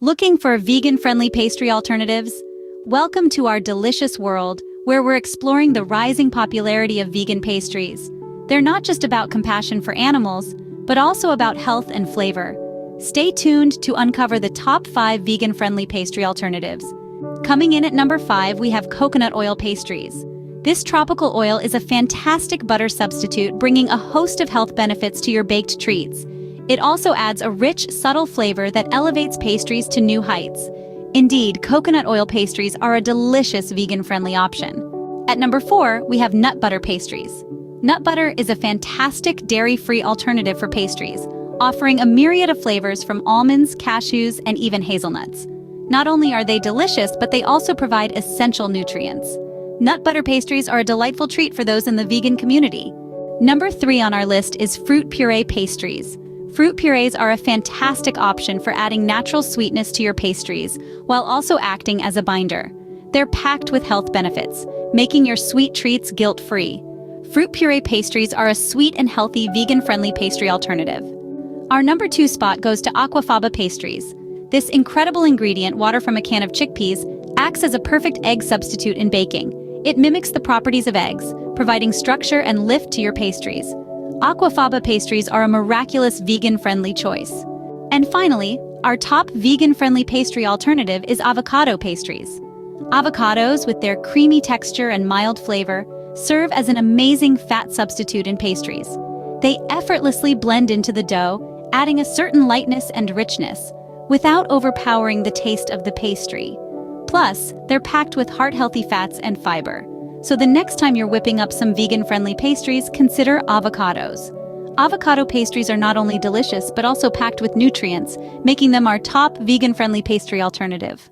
Looking for vegan-friendly pastry alternatives? Welcome to our delicious world, where we're exploring the rising popularity of vegan pastries. They're not just about compassion for animals, but also about health and flavor. Stay tuned to uncover the top 5 vegan-friendly pastry alternatives. Coming in at number 5, we have coconut oil pastries. This tropical oil is a fantastic butter substitute, bringing a host of health benefits to your baked treats. It also adds a rich, subtle flavor that elevates pastries to new heights. Indeed, coconut oil pastries are a delicious vegan-friendly option. At number 4, we have nut butter pastries. Nut butter is a fantastic dairy-free alternative for pastries, offering a myriad of flavors from almonds, cashews, and even hazelnuts. Not only are they delicious, but they also provide essential nutrients. Nut butter pastries are a delightful treat for those in the vegan community. Number 3 on our list is fruit puree pastries. Fruit purees are a fantastic option for adding natural sweetness to your pastries, while also acting as a binder. They're packed with health benefits, making your sweet treats guilt-free. Fruit puree pastries are a sweet and healthy vegan-friendly pastry alternative. Our number 2 spot goes to aquafaba pastries. This incredible ingredient, water from a can of chickpeas, acts as a perfect egg substitute in baking. It mimics the properties of eggs, providing structure and lift to your pastries. Aquafaba pastries are a miraculous vegan-friendly choice. And finally, our top vegan-friendly pastry alternative is avocado pastries. Avocados, with their creamy texture and mild flavor, serve as an amazing fat substitute in pastries. They effortlessly blend into the dough, adding a certain lightness and richness, without overpowering the taste of the pastry. Plus, they're packed with heart-healthy fats and fiber. So the next time you're whipping up some vegan-friendly pastries, consider avocados. Avocado pastries are not only delicious, but also packed with nutrients, making them our top vegan-friendly pastry alternative.